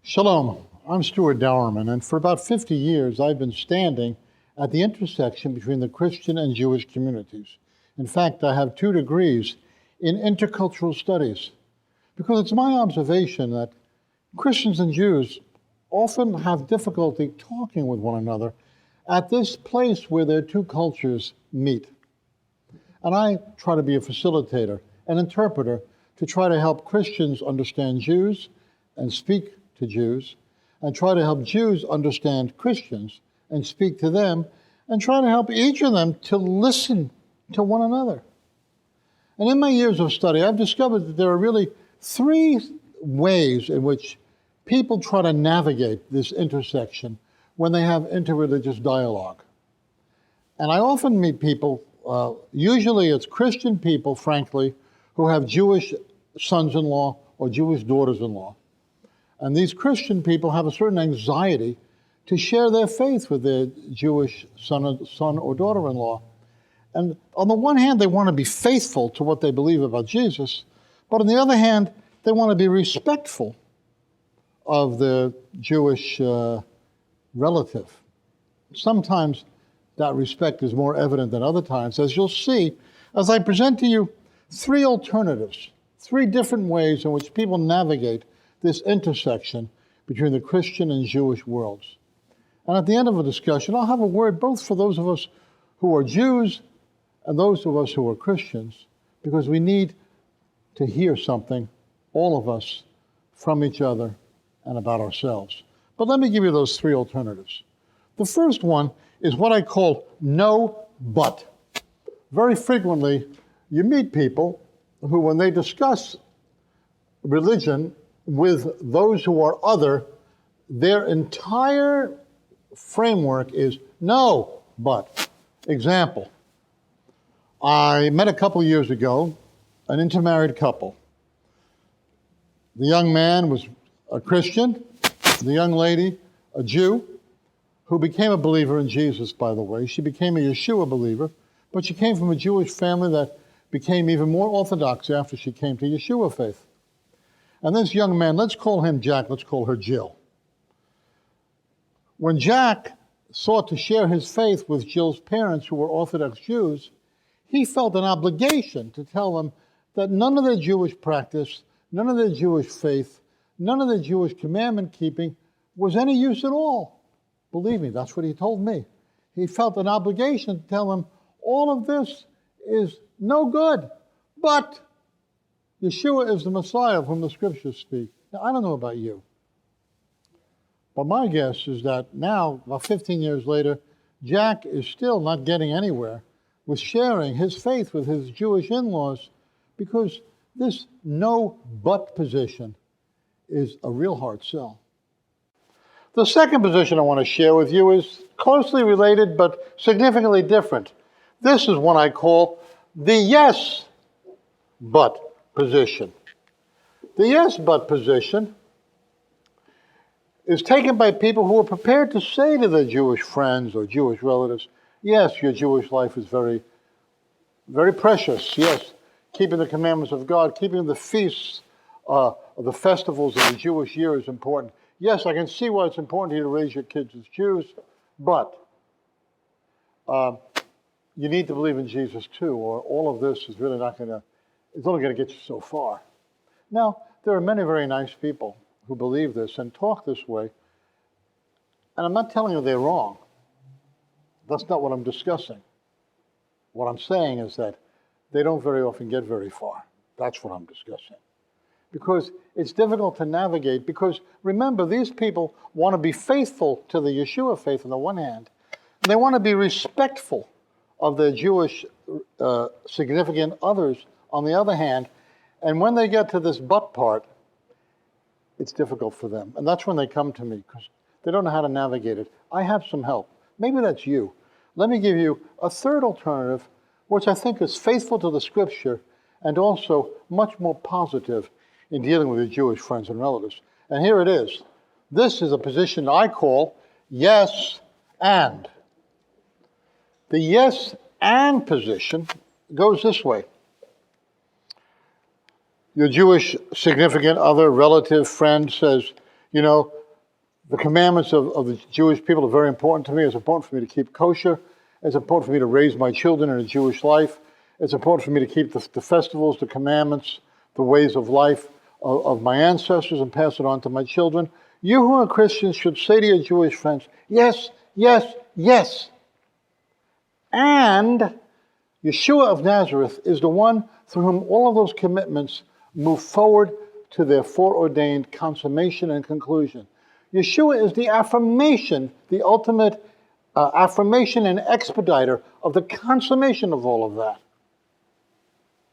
Shalom, I'm Stuart Dauermann, and for about 50 years I've been standing at the intersection between the Christian and Jewish communities. In fact, I have 2 degrees in intercultural studies, because it's my observation that Christians and Jews often have difficulty talking with one another at this place where their 2 cultures meet. And I try to be a facilitator, an interpreter, to try to help Christians understand Jews and speak to Jews, and try to help Jews understand Christians and speak to them, and try to help each of them to listen to one another. And in my years of study, I've discovered that there are really 3 ways in which people try to navigate this intersection when they have interreligious dialogue. And I often meet people, usually it's Christian people, frankly, who have Jewish sons-in-law or Jewish daughters-in-law. And these Christian people have a certain anxiety to share their faith with their Jewish son or daughter-in-law. And on the one hand, they want to be faithful to what they believe about Jesus, but on the other hand, they want to be respectful of the Jewish relative. Sometimes that respect is more evident than other times. As you'll see, as I present to you 3 alternatives, 3 different ways in which people navigate this intersection between the Christian and Jewish worlds. And at the end of the discussion, I'll have a word both for those of us who are Jews and those of us who are Christians, because we need to hear something, all of us, from each other and about ourselves. But let me give you those 3 alternatives. The first one is what I call no but. Very frequently, you meet people who, when they discuss religion with those who are other, their entire framework is no but. Example, I met a couple years ago an intermarried couple. The young man was a Christian, the young lady a Jew, who became a believer in Jesus, by the way. She became a Yeshua believer, but she came from a Jewish family that became even more Orthodox after she came to Yeshua faith. And this young man, let's call him Jack, let's call her Jill. When Jack sought to share his faith with Jill's parents, who were Orthodox Jews, he felt an obligation to tell them that none of their Jewish practice, none of their Jewish faith, none of their Jewish commandment keeping was any use at all. Believe me, that's what he told me. He felt an obligation to tell them all of this is no good, but Yeshua is the Messiah of whom the Scriptures speak. Now, I don't know about you, but my guess is that now, about 15 years later, Jack is still not getting anywhere with sharing his faith with his Jewish in-laws, because this no but position is a real hard sell. The second position I want to share with you is closely related but significantly different. This is what I call the yes but position. The yes but position is taken by people who are prepared to say to their Jewish friends or Jewish relatives, yes, your Jewish life is very, very precious. Yes, keeping the commandments of God, keeping the feasts, the festivals of the Jewish year is important. Yes, I can see why it's important to you to raise your kids as Jews, but you need to believe in Jesus too, or all of this is really not going to, it's only going to get you so far. Now, there are many very nice people who believe this and talk this way, and I'm not telling you they're wrong. That's not what I'm discussing. What I'm saying is that they don't very often get very far. That's what I'm discussing. Because it's difficult to navigate, because remember, these people want to be faithful to the Yeshua faith on the one hand, and they want to be respectful of their Jewish significant others on the other hand, and when they get to this but part, it's difficult for them. And that's when they come to me, because they don't know how to navigate it. I have some help. Maybe that's you. Let me give you a third alternative, which I think is faithful to the Scripture and also much more positive in dealing with your Jewish friends and relatives. And here it is. This is a position I call yes and. The yes and position goes this way. Your Jewish significant other, relative, friend says, you know, The commandments of the Jewish people are very important to me. It's important for me to keep kosher. It's important for me to raise my children in a Jewish life. It's important for me to keep the festivals, the commandments, the ways of life of my ancestors and pass it on to my children. You who are Christians should say to your Jewish friends, yes, yes, yes. And Yeshua of Nazareth is the one through whom all of those commitments move forward to their foreordained consummation and conclusion. Yeshua is the affirmation, the ultimate affirmation and expediter of the consummation of all of that.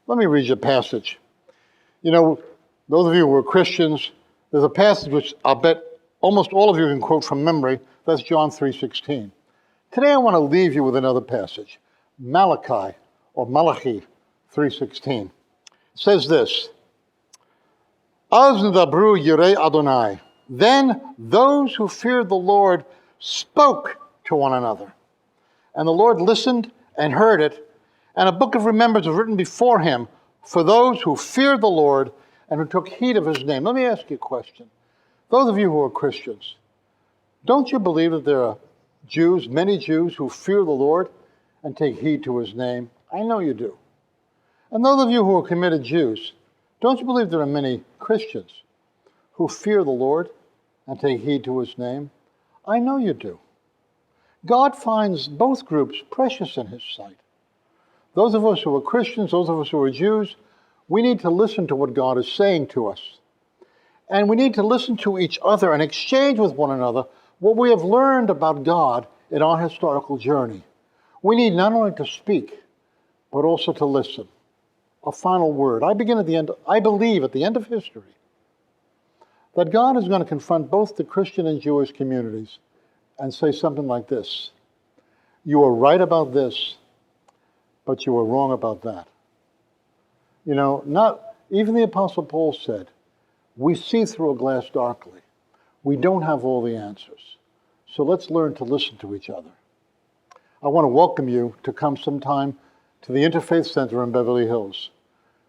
Let me read you a passage. You know, those of you who are Christians, there's a passage which I'll bet almost all of you can quote from memory. That's John 3:16. Today I want to leave you with another passage, Malachi 3:16. It says this, Az nedabru yirei Adonai. Then those who feared the Lord spoke to one another. And the Lord listened and heard it, and a book of remembrance was written before him for those who feared the Lord and who took heed of his name. Let me ask you a question. Those of you who are Christians, don't you believe that there are Jews, many Jews, who fear the Lord and take heed to his name? I know you do. And those of you who are committed Jews, don't you believe there are many Christians who fear the Lord and take heed to his name? I know you do. God finds both groups precious in his sight. Those of us who are Christians, those of us who are Jews, we need to listen to what God is saying to us. And we need to listen to each other and exchange with one another what we have learned about God in our historical journey. We need not only to speak, but also to listen. A final word. I believe at the end of history that God is going to confront both the Christian and Jewish communities and say something like this: you are right about this, but you are wrong about that. You know, not even the Apostle Paul said, we see through a glass darkly. We don't have all the answers. So let's learn to listen to each other. I want to welcome you to come sometime to the Interfaith Center in Beverly Hills,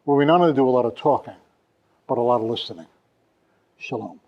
where we not only do a lot of talking, but a lot of listening. Shalom.